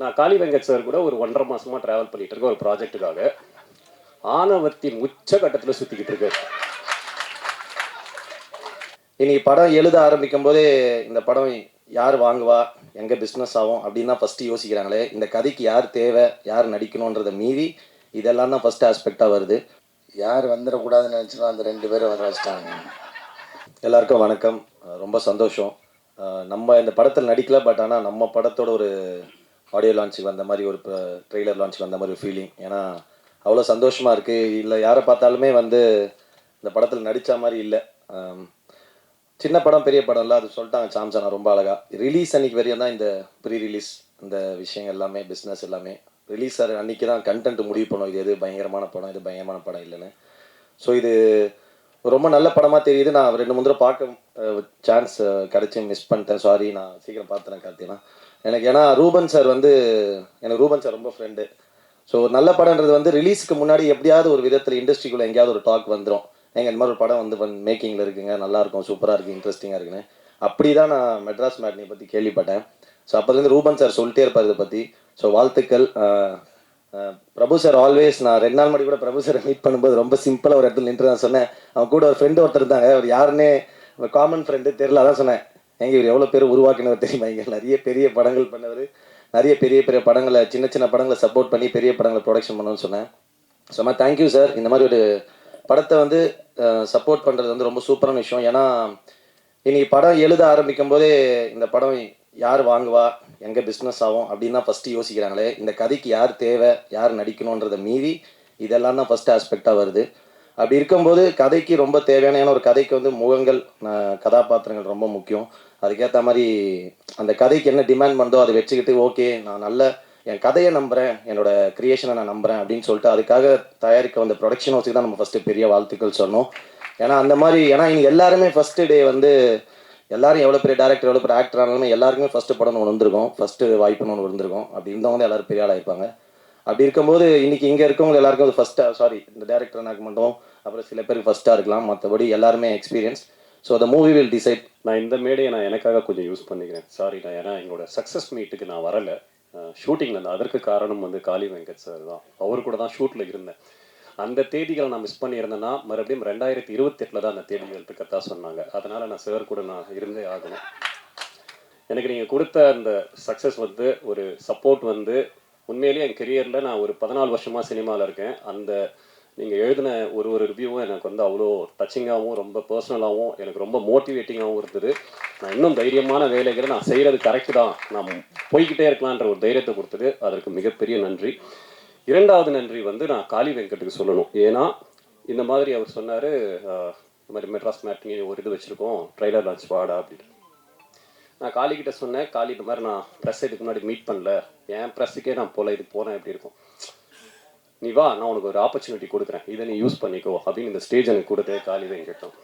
நான் காளி வெங்கட் சார் கூட ஒரு 1.5 மாசமா டிராவல் பண்ணிட்டு இருக்கேன் ஒரு ப்ராஜெக்ட்டுக்காக. ஆணவத்தின் உச்சகட்டத்தில் சுத்திக்கிட்டு இருக்காரு. இன்னைக்கு படம் எழுத ஆரம்பிக்கும் போதே இந்த படம் யார் வாங்குவா, எங்க பிஸ்னஸ் ஆகும் அப்படின்னு தான் ஃபர்ஸ்ட் யோசிக்கிறாங்களே. இந்த கதைக்கு யார் தேவை, யார் நடிக்கணுன்றதை மீறி இதெல்லாம் தான் ஃபர்ஸ்ட் ஆஸ்பெக்டாக வருது. யார் வந்துடக்கூடாதுன்னு நினச்சோம், அந்த 2 பேரும் வர வச்சிட்டாங்க. எல்லாருக்கும் வணக்கம். ரொம்ப சந்தோஷம். நம்ம இந்த படத்தில் நடிக்கல, பட் ஆனால் நம்ம படத்தோட ஒரு ஆடியோ லான்ச்சுக்கு வந்த மாதிரி, ஒரு ட்ரெய்லர் லான்ச்சுக்கு வந்த மாதிரி ஒரு ஃபீலிங். ஏன்னா அவ்வளோ சந்தோஷமாக இருக்குது. இல்லை யாரை பார்த்தாலுமே வந்து இந்த படத்தில் நடித்த மாதிரி இல்லை. சின்ன படம் பெரிய படம் இல்லை, அது சொல்லிட்டாங்க சாம்சனா ரொம்ப அழகாக. ரிலீஸ் அன்றைக்கி வரையும் தான் இந்த ப்ரீ ரிலீஸ், இந்த விஷயம் எல்லாமே, பிஸ்னஸ் எல்லாமே. ரிலீஸ் அன்றைக்கி தான் கண்டென்ட் முடிவு பண்ணும், இது எது பயங்கரமான படம், இது பயங்கரமான படம் இல்லைன்னு. ஸோ இது ரொம்ப நல்ல படமாக தெரியுது. நான் 2 3 தடவை பார்க்க சான்ஸ் கிடச்சி மிஸ் பண்ணிட்டேன், சாரி. நான் சீக்கிரம் பார்த்துறேன் கார்த்தினா எனக்கு. ஏன்னா ரூபன் சார் வந்து, எனக்கு ரூபன் சார் ரொம்ப ஃப்ரெண்டு. ஸோ நல்ல படம்ன்றது வந்து ரிலீஸுக்கு முன்னாடி எப்படியாவது ஒரு விதத்தில் இண்டஸ்ட்ரிக்குள்ளே எங்கேயாவது ஒரு டாக் வந்துடும், எங்கள் இந்த மாதிரி ஒரு படம் வந்து மேக்கிங்கில் இருக்குங்க, நல்லாயிருக்கும், சூப்பராக இருக்குது, இன்ட்ரெஸ்டிங்காக இருக்குன்னு. அப்படி தான் நான் மெட்ராஸ் மேட்னியை பற்றி கேள்விப்பட்டேன். ஸோ அப்போலேருந்து ரூபன் சார் சொல்லிட்டே இருப்பார் இதை பற்றி. ஸோ வாழ்த்துக்கள். பிரபு சார் ஆல்வேஸ், நான் 2 நாள் முன்னாடி கூட பிரபு சாரை மீட் பண்ணும்போது ரொம்ப சிம்பிளாக ஒரு இடத்துல நின்று தான் சொன்னேன். அவன் கூட ஒரு ஃப்ரெண்டு ஒருத்தர் இருந்தாங்க, அவர் யாருன்னே காமன் ஃப்ரெண்டு தெரியல. அதான் சொன்னேன், எங்கள் இவர் எவ்வளோ பேர் உருவாக்கினவர் தெரியுமா, இங்கே நிறைய பெரிய படங்கள் பண்ணவர், நிறைய பெரிய பெரிய படங்களை, சின்ன சின்ன படங்களை சப்போர்ட் பண்ணி பெரிய படங்களை ப்ரொடக்ஷன் பண்ணணும்னு சொன்னேன். So thank you sir. இந்த மாதிரி ஒரு படத்தை வந்து சப்போர்ட் பண்ணுறது வந்து ரொம்ப சூப்பரான விஷயம். ஏன்னா இன்னைக்கு படம் எழுத ஆரம்பிக்கும் போதே இந்த படம் யார் வாங்குவா, எங்கே பிஸ்னஸ் ஆகும் அப்படின்னு தான் ஃபஸ்ட்டு யோசிக்கிறாங்களே. இந்த கதைக்கு யார் தேவை, யார் நடிக்கணுன்றதை மீறி இதெல்லாம் தான் ஃபஸ்ட்டு ஆஸ்பெக்டாக வருது. அப்படி இருக்கும்போது கதைக்கு ரொம்ப தேவையான, ஏன்னா ஒரு கதைக்கு வந்து முகங்கள், கதாபாத்திரங்கள் ரொம்ப முக்கியம். அதுக்கேற்ற மாதிரி அந்த கதைக்கு என்ன டிமாண்ட் பண்ணுதோ அதை வச்சுக்கிட்டு, ஓகே நான் நல்ல என் கதையை நம்புகிறேன், என்னோட கிரியேஷனை நான் நம்புகிறேன் அப்படின்னு சொல்லிட்டு அதுக்காக தயாரிக்க வந்த ப்ரொடக்ஷன் ஹவுஸுக்கு தான் நம்ம ஃபஸ்ட்டு பெரிய வாழ்த்துக்கள் சொன்னோம். ஏன்னா அந்த மாதிரி, ஏன்னா இங்கே எல்லாருமே ஃபஸ்ட்டு டே வந்து எல்லாரும் எவ்வளோ பெரிய டேரக்டர், எவ்வளோ பெரிய ஆக்டர் ஆனாலுமே எல்லாருக்குமே ஃபஸ்ட்டு படம்னு ஒன்று வந்திருக்கும், ஃபஸ்ட்டு வாய்ப்புன்னு ஒன்று இருந்திருக்கும். அப்படி இருந்தவங்க தான் எல்லோரும் பெரிய ஆளாக இருப்பாங்க. அப்படி இருக்கும்போது இன்றைக்கி இங்கே இருக்கவங்க எல்லாருக்கும் அது ஃபஸ்ட்டாக, சாரி இந்த டேரக்டர் எனக்கு மட்டும், அப்புறம் சில பேருக்கு ஃபஸ்ட்டாக இருக்கலாம், மற்றபடி எல்லாருமே experience. So the movie will decide. நான் இந்த மேடையை நான் எனக்காக கொஞ்சம் யூஸ் பண்ணிக்கிறேன், சாரி. நான் ஏன்னா எங்களோட சக்ஸஸ் மீட்டுக்கு நான் வரலை, ஷூட்டிங்கில் இருந்தேன். அதற்கு காரணம் வந்து காளி வெங்கட் சார் தான். அவர் கூட தான் ஷூட்டில் இருந்தேன். அந்த தேதிகளை நான் மிஸ் பண்ணியிருந்தேன்னா மறுபடியும் 2028 தான் அந்த தேதிகள் இருக்கத்தா சொன்னாங்க. அதனால் நான் சார் கூட நான் இருந்தே ஆகணும். எனக்கு நீங்கள் கொடுத்த அந்த சக்ஸஸ் வந்து, ஒரு சப்போர்ட் வந்து, உண்மையிலேயே என் கெரியரில் நான் ஒரு 14 வருஷமாக சினிமாவில் இருக்கேன். அந்த நீங்கள் எழுதின ஒரு ரிவ்யூவும் எனக்கு வந்து அவ்வளோ டச்சிங்காகவும், ரொம்ப பர்சனலாகவும், எனக்கு ரொம்ப மோட்டிவேட்டிங்காகவும் இருந்தது. நான் இன்னும் தைரியமான வேலைகளை நான் செய்கிறது கரெக்டு தான், நான் போய்கிட்டே இருக்கலான்ற ஒரு தைரியத்தை கொடுத்தது. அதற்கு மிகப்பெரிய நன்றி. 2வது நன்றி வந்து நான் காளி வெங்கட்டுக்கு சொல்லணும். ஏன்னா இந்த மாதிரி அவர் சொன்னார், இந்த மாதிரி மெட்ராஸ் மேட்னி ஒரு இது வச்சுருக்கோம், ட்ரெய்லர் லான்ச் வாடா அப்படின்னு. நான் காளிக்கிட்ட சொன்னேன், காளி இந்த மாதிரி நான் ப்ரெஸ் இதுக்கு முன்னாடி மீட் பண்ணல, என் ப்ரெஸ்ஸுக்கே நான் போல, இது போனேன் எப்படி இருக்கும், நீ வா, நான் உனக்கு ஒரு ஆப்பர்ச்சுனிட்டி கொடுக்குறேன், இதை நீ யூஸ் பண்ணிக்கோ அப்படின்னு இந்த ஸ்டேஜ் எனக்கு கொடுத்தே காளி வெங்கட்டும்.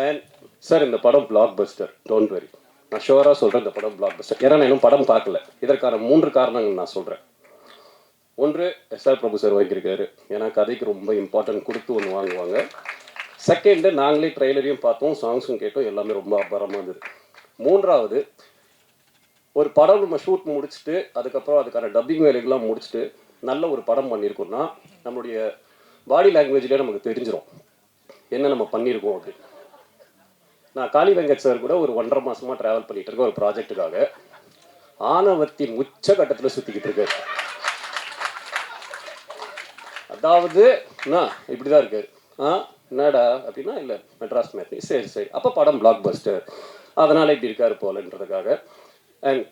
அண்ட் சார், இந்த படம் பிளாக் பஸ்டர், டோன்ட் வெரி. நான் ஷுவராக சொல்கிறேன், இந்த படம் பிளாக் பஸ்டர். ஏன்னா நான் இன்னும் படம் பார்க்கல. இதற்கான 3 காரணங்கள் நான் சொல்கிறேன். 1, எஸ்ஆர் பிரபு சார் வாங்கியிருக்காரு, ஏன்னா கதைக்கு ரொம்ப இம்பார்ட்டன்ட் கொடுத்து ஒன்று வாங்குவாங்க. 2, நாங்களே ட்ரெய்லரையும் பார்த்தோம், சாங்ஸும் கேட்டோம், எல்லாமே ரொம்ப அபாரமாக இருந்தது. 3வது, ஒரு படம் நம்ம ஷூட் முடிச்சுட்டு அதுக்கப்புறம் அதுக்கான டப்பிங் வேலைகள்லாம் முடிச்சுட்டு நல்ல ஒரு படம் பண்ணியிருக்கோம்னா நம்மளுடைய பாடி லாங்குவேஜ்லேயே நமக்கு தெரிஞ்சிடும் என்ன நம்ம பண்ணியிருக்கோம் அப்படி. நான் காளி வெங்கட் சார் கூட ஒரு 1.5 மாசமாக ட்ராவல் பண்ணிட்டு இருக்கேன் ஒரு ப்ராஜெக்ட்டுக்காக. ஆணவத்தின் உச்சகட்டத்தில் சுற்றிக்கிட்டு இருக்காரு. அதாவது இப்படிதான் இருக்கு, என்னடா அப்படின்னா, இல்லை மெட்ராஸ் மேட்னி, சரி சரி, அப்போ படம் பிளாக் பஸ்டர், அதனால இப்படி இருக்காரு போலன்றதுக்காக. அண்ட்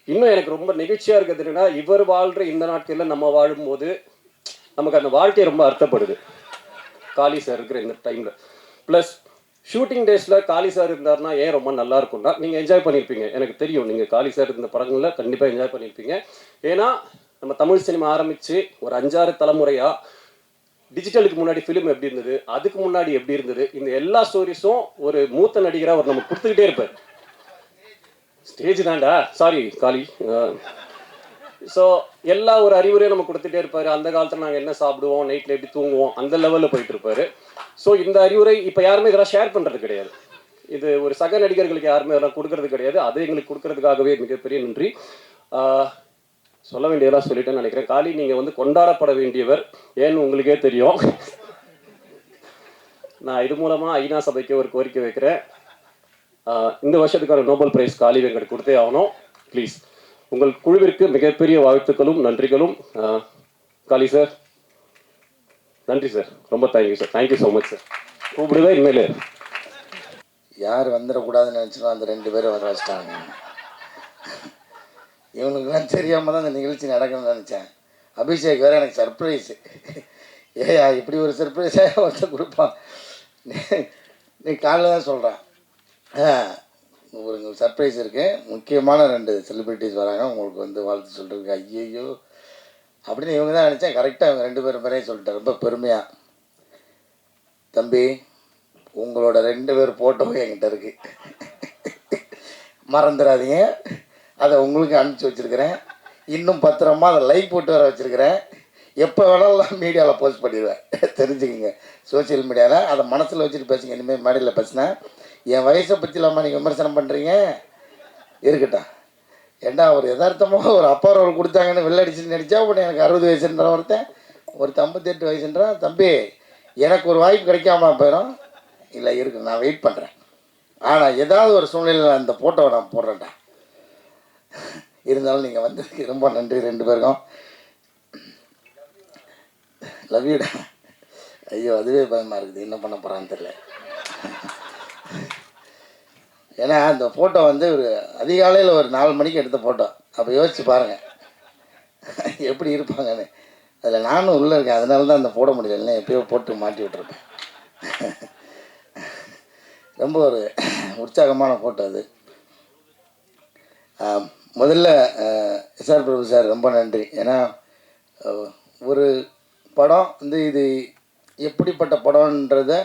இன்னும் எனக்கு ரொம்ப நெகிழ்ச்சியாக இருக்கிறது என்னன்னா, இவர் வாழ்கிற இந்த நாட்களில் நம்ம வாழும்போது நமக்கு அந்த வாழ்க்கை ரொம்ப அர்த்தப்படுது காளி சார் இருக்கிற இந்த டைமில். ப்ளஸ் ஷூட்டிங் டேஸில் காளி சார் இருந்தார்னா ஏன் ரொம்ப நல்லா இருக்கும்னா, நீங்கள் என்ஜாய் பண்ணியிருப்பீங்க, எனக்கு தெரியும். நீங்கள் காளி சார் இருந்த படங்களில் கண்டிப்பாக என்ஜாய் பண்ணியிருப்பீங்க. ஏன்னா நம்ம தமிழ் சினிமா ஆரம்பித்து ஒரு 5-6 தலைமுறையாக டிஜிட்டலுக்கு முன்னாடி ஃபிலிம் எப்படி இருந்தது, அதுக்கு முன்னாடி எப்படி இருந்தது, இந்த எல்லா ஸ்டோரிஸும் ஒரு மூத்த நடிகராக அவர் நமக்கு கொடுத்துக்கிட்டே இருப்பார். ஸ்டேஜ் தாண்டா, சாரி காளி. ஸோ எல்லா ஒரு அறிவுரையும் நம்ம கொடுத்துட்டே இருப்பார். அந்த காலத்தில் நாங்கள் என்ன சாப்பிடுவோம், நைட்டில் எப்படி தூங்குவோம், அந்த லெவலில் போயிட்டு இருப்பார். ஸோ இந்த அறிவுரை இப்போ யாருமே இதெல்லாம் ஷேர் பண்ணுறது கிடையாது. இது ஒரு சக நடிகர்களுக்கு யாருமே இதெல்லாம் கொடுக்கறது கிடையாது. அது எங்களுக்கு கொடுக்கறதுக்காகவே மிகப்பெரிய நன்றி. சொல்ல வேண்டியதெல்லாம் சொல்லிட்டேன்னு நினைக்கிறேன். காளி, நீங்கள் வந்து கொண்டாடப்பட வேண்டியவர், ஏன்னு உங்களுக்கே தெரியும். நான் இது மூலமாக ஐநா சபைக்கு ஒரு கோரிக்கை வைக்கிறேன். இந்த வருஷத்துக்கான நோபல் பிரைஸ் காளி வெங்கட் கொடுத்தே ஆகணும். ப்ளீஸ். உங்கள் குழுவிற்கு மிகப்பெரிய வாழ்த்துக்களும் நன்றிகளும். காளி சார், நன்றி சார், ரொம்ப thank you sir. Thank you so much sir. கூப்பிடுவேன் இனிமேல். யார் வந்துடக்கூடாதுன்னு நினச்சினோ அந்த ரெண்டு பேரும் வர வச்சிட்டாங்க. இவனுக்குலாம் தெரியாமல் தான் அந்த நிகழ்ச்சி நடக்கணும்னு நினச்சேன். அபிஷேக் வேறு எனக்கு சர்ப்ரைஸு. ஏயா இப்படி ஒரு சர்ப்ரைஸாக ஒருத்தர் கொடுப்பான். நீ காலைல தான் சொல்கிறேன். ஒரு சர்ப்ரைஸ் இருக்குது. முக்கியமான 2 செலிப்ரிட்டிஸ் வராங்க, உங்களுக்கு வந்து வாழ்த்து சொல்கிறதுக்கு. ஐயையோ அப்படின்னு இவங்க தான் நினச்சேன். கரெக்டாக அவங்க 2 பேரும் பேரையும் சொல்லிட்டேன் ரொம்ப பெருமையாக. தம்பி, உங்களோட 2 பேர் ஃபோட்டோவும் என்கிட்ட இருக்குது, மறந்துடாதீங்க. அதை உங்களுக்கு அனுப்பிச்சி வச்சுருக்கிறேன். இன்னும் பத்திரமா அதை லைக் போட்டு வர வச்சுருக்கிறேன். எப்போ வேணாலும் மீடியாவில் போஸ்ட் பண்ணிடுவேன், தெரிஞ்சுக்கிங்க. சோசியல் மீடியாவில் அதை மனசில் வச்சுட்டு பேசுங்க. இனிமேல் மேடையில் பேசினேன் என் வயசை பற்றி இல்லாமல் நீங்கள் விமர்சனம் பண்ணுறீங்க, இருக்கட்டும். ஏன்னா ஒரு யதார்த்தமாக ஒரு அப்பா ரோல் கொடுத்தாங்கன்னு வெள்ளடிச்சுன்னு நடித்தா உடனே எனக்கு 60 வயசுன்ற ஒருத்தன் 58 வயசுன்றான். தம்பி, எனக்கு ஒரு வாய்ப்பு கிடைக்காம போயிடும். இல்லை இருக்கு, நான் வெயிட் பண்ணுறேன். ஆனால் ஏதாவது ஒரு சூழ்நிலையில் அந்த ஃபோட்டோவை நான் போடுறேன்டா. இருந்தாலும் நீங்கள் வந்ததுக்கு ரொம்ப நன்றி 2 பேருக்கும். லவ் யூடா. ஐயோ, அதுவே பயமாக இருக்குது, என்ன பண்ண போகிறான்னு தெரியல. ஏன்னா அந்த ஃபோட்டோ வந்து ஒரு அதிகாலையில் ஒரு 4 மணிக்கு எடுத்த ஃபோட்டோ. அப்போ யோசிச்சு பாருங்கள் எப்படி இருப்பாங்கன்னு. அதில் நானும் உள்ளே இருக்கேன், அதனால தான் அந்த போட முடியல, இல்லை எப்பயோ போட்டு மாட்டி விட்டுருப்பேன். ரொம்ப ஒரு உற்சாகமான ஃபோட்டோ அது. முதல்ல எஸ்ஆர் பிரபு சார் ரொம்ப நன்றி. ஏன்னா ஒரு படம் வந்து இது எப்படிப்பட்ட படம்ன்றதை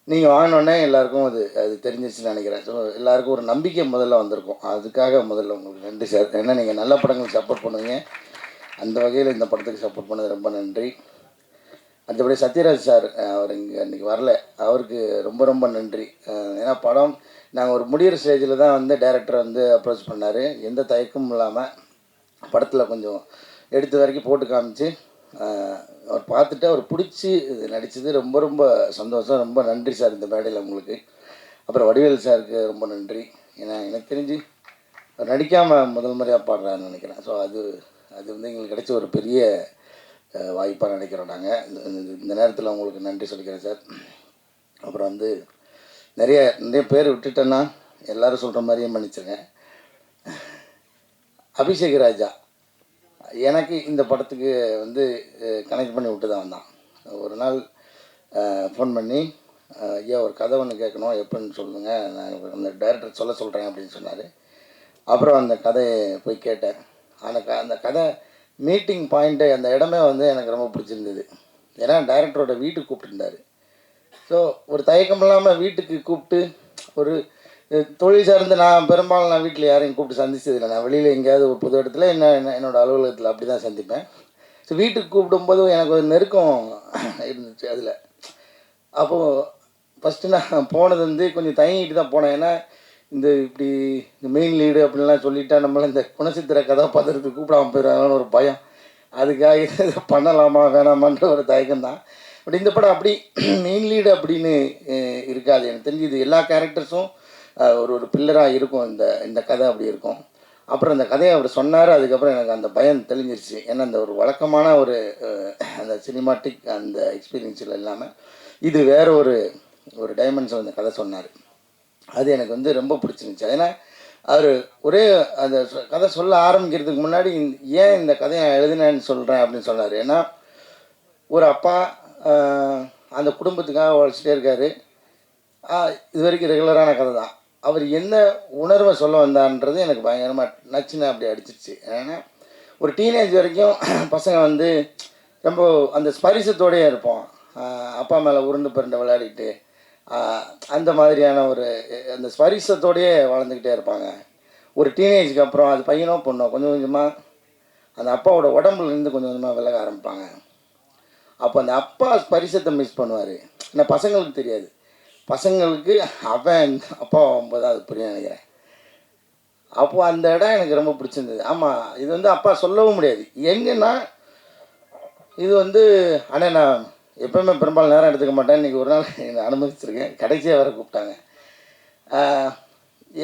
நீங்கள் வாங்கினோன்னே எல்லாருக்கும் அது தெரிஞ்சிச்சுன்னு நினைக்கிறேன். ஸோ எல்லாருக்கும் ஒரு நம்பிக்கை முதல்ல வந்திருக்கும். அதுக்காக முதல்ல உங்களுக்கு நன்றி சார். ஏன்னா நீங்கள் நல்ல படங்களுக்கு சப்போர்ட் பண்ணுவீங்க, அந்த வகையில் இந்த படத்துக்கு சப்போர்ட் பண்ணது ரொம்ப நன்றி. மற்றபடி சத்யராஜ் சார், அவர் இங்கே இன்றைக்கி வரல, அவருக்கு ரொம்ப ரொம்ப நன்றி. ஏன்னா படம் நாங்கள் ஒரு முடிகிற ஸ்டேஜில் தான் வந்து டைரக்டர் வந்து அப்ரோச் பண்ணார். எந்த தயக்கமும் இல்லாமல் படத்தில் கொஞ்சம் எடுத்த வரைக்கும் போட்டு காமிச்சு அவர் பார்த்துட்டு அவர் பிடிச்சி இது நடித்தது ரொம்ப ரொம்ப சந்தோஷம். ரொம்ப நன்றி சார் இந்த மேடையில் உங்களுக்கு. அப்புறம் வடிவேல் சாருக்கு ரொம்ப நன்றி. ஏன்னா எனக்கு தெரிஞ்சு அவர் நடிக்காமல் முதல் முறையாக பாடுறாருன்னு நினைக்கிறேன். ஸோ அது வந்து எங்களுக்கு கிடைச்ச ஒரு பெரிய வாய்ப்பாக நினைக்கிறோம் நாங்கள். இந்த நேரத்தில் உங்களுக்கு நன்றி சொல்லிக்கிறேன் சார். அப்புறம் வந்து நிறைய பேர் விட்டுட்டேன்னா எல்லோரும் சொல்கிற மாதிரியே மன்னிச்சிருங்க. அபிஷேக் ராஜா எனக்கு இந்த படத்துக்கு வந்து கனெக்ட் பண்ணி விட்டு தான் வந்தான். ஒரு நாள் ஃபோன் பண்ணி, ஐயா ஒரு கதை ஒன்று கேட்கணும், எப்படின்னு சொல்லுங்கள், நான் அந்த டைரக்டர் சொல்கிறேன் அப்படின்னு சொன்னார். அப்புறம் அந்த கதையை போய் கேட்டேன். அந்த கதை மீட்டிங் பாயிண்ட்டு, அந்த இடமே வந்து எனக்கு ரொம்ப பிடிச்சிருந்தது. ஏன்னா டைரக்டரோட வீட்டுக்கு கூப்பிட்டுருந்தார். ஸோ ஒரு தயக்கம் இல்லாமல் வீட்டுக்கு கூப்பிட்டு, ஒரு தொழில் சார்ந்து நான் பெரும்பாலும் நான் வீட்டில் யாரையும் கூப்பிட்டு சந்திச்சதில்லை. நான் வெளியில் எங்கேயாவது ஒரு புது இடத்துல என்னோடய அலுவலகத்தில் அப்படி தான் சந்திப்பேன். ஸோ வீட்டுக்கு கூப்பிடும்போது எனக்கு ஒரு நெருக்கம் இருந்துச்சு அதில். அப்போது ஃபஸ்ட்டு நான் போனது வந்து கொஞ்சம் தயங்கிட்டு தான் போனேன். ஏன்னா இப்படி இந்த மெயின் லீடு அப்படின்லாம் சொல்லிட்டா நம்மளை இந்த குணச்சித்திர கதாபாத்திரத்துக்கு கூப்பிடாமல் போயிடுறாங்கன்னு ஒரு பயம். அதுக்காக இதை பண்ணலாமா வேணாமான்ற ஒரு தயக்கம் தான். பட் இந்த படம் அப்படி மெயின் லீடு அப்படின்னு இருக்காது. எனக்கு தெரிஞ்சு இது எல்லா கேரக்டர்ஸும் ஒரு பில்லராக இருக்கும். இந்த கதை அப்படி இருக்கும். அப்புறம் அந்த கதையை அவர் சொன்னார். அதுக்கப்புறம் எனக்கு அந்த பயம் தெளிஞ்சிருச்சு. ஏன்னா அந்த ஒரு வழக்கமான அந்த சினிமாட்டிக் அந்த எக்ஸ்பீரியன்ஸில் இல்லாமல் இது வேறு ஒரு டைமென்ஷன் அந்த கதை சொன்னார். அது எனக்கு வந்து ரொம்ப பிடிச்சிருந்துச்சு. ஏன்னா அவர் அந்த கதை சொல்ல ஆரம்பிக்கிறதுக்கு முன்னாடி ஏன் இந்த கதையை எழுதினேன்னு சொல்கிறேன் அப்படின்னு சொன்னார். ஏன்னா ஒரு அப்பா அந்த குடும்பத்துக்காக உழைச்சிட்டே இருக்கார். இது வரைக்கும் ரெகுலரான கதை தான். அவர் என்ன உணர்வை சொல்ல வந்தான்றது எனக்கு பயங்கரமாக நச்சுன்னு அப்படி அடிச்சிருச்சு. ஏன்னா ஒரு டீனேஜ் வரைக்கும் பசங்க வந்து ரொம்ப அந்த ஸ்பரிசத்தோடையே இருப்போம். அப்பா மேலே உருண்டு பிறண்டு விளையாடிட்டு அந்த மாதிரியான அந்த ஸ்பரிசத்தோடையே வளர்ந்துக்கிட்டே இருப்பாங்க. ஒரு டீனேஜுக்கு அப்புறம் அது பையனோ பொண்ணோ கொஞ்சம் கொஞ்சமாக அந்த அப்பாவோட உடம்புலேருந்து கொஞ்சம் கொஞ்சமாக விலக ஆரம்பிப்பாங்க. அப்போ அந்த அப்பா ஸ்பரிசத்தை மிஸ் பண்ணுவார். ஏன்னா பசங்களுக்கு தெரியாது. பசங்களுக்கு அவன் அப்பா ஆகும்போது அது புரிய நினைக்கிறேன். அப்போது அந்த இடம் எனக்கு ரொம்ப பிடிச்சிருந்தது. ஆமாம், இது வந்து அப்பா சொல்லவும் முடியாது. எங்கன்னா இது வந்து அண்ணே நான் எப்போவுமே பெரும்பாலும் நேரம் எடுத்துக்க மாட்டேன். இன்றைக்கி ஒரு நாள் என்னை அனுமதிச்சிருக்கேன். கடைசியாக வேறு கூப்பிட்டாங்க.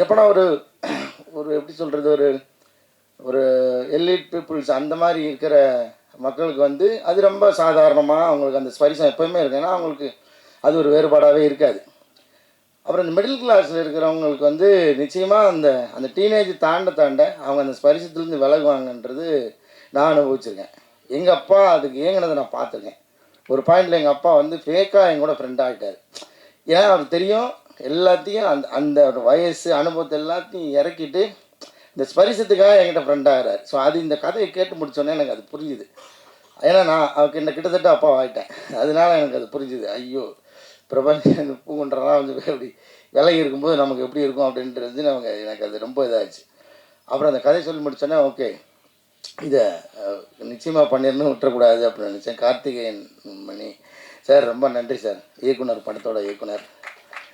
எப்போனா ஒரு ஒரு எப்படி சொல்கிறது, ஒரு ஒரு எலிட் பீப்புள்ஸ் அந்த மாதிரி இருக்கிற மக்களுக்கு வந்து அது ரொம்ப சாதாரணமாக அவங்களுக்கு அந்த ஸ்பரிசம் எப்போயுமே இருக்கு. ஏன்னா அவங்களுக்கு அது ஒரு வேறுபாடாகவே இருக்காது. அப்புறம் இந்த மிடில் கிளாஸில் இருக்கிறவங்களுக்கு வந்து நிச்சயமாக அந்த அந்த டீனேஜ் தாண்ட அவங்க அந்த ஸ்பரிசத்துலேருந்து விலகுவாங்கன்றது நான் அனுபவிச்சிருக்கேன். எங்கள் அப்பா அதுக்கு ஏங்கினதை நான் பார்த்துருக்கேன். ஒரு பாயிண்டில் எங்கள் அப்பா வந்து ஃபேக்காக என் கூட ஃப்ரெண்ட் ஆகிட்டார். ஏன்னா அவருக்கு தெரியும் எல்லாத்தையும் அந்த அந்த வயசு அனுபவத்தை எல்லாத்தையும் இறக்கிட்டு இந்த ஸ்பரிசத்துக்காக என்கிட்ட ஃப்ரெண்ட் ஆகிறார். ஸோ அது இந்த கதையை கேட்டு முடித்தோன்னே எனக்கு அது புரிஞ்சுது. ஏன்னா நான் அவருக்கு என்ன கிட்டத்தட்ட அப்பா ஆகிட்டேன். அதனால எனக்கு அது புரிஞ்சுது. ஐயோ, பிரபஞ்சம் பூங்குன்றலாம் வந்து அப்படி விலகி இருக்கும்போது நமக்கு எப்படி இருக்கும் அப்படின்றது எனக்கு அது ரொம்ப இதாகிடுச்சு. அப்புறம் அந்த கதை சொல்லி முடித்தோன்னே ஓகே, இதை நிச்சயமாக பண்ணிடணும், விட்டுறக்கூடாது அப்படின்னு நினச்சேன். கார்த்திகேயன் மணி சார் ரொம்ப நன்றி சார், இயக்குனர், படத்தோட இயக்குனர்.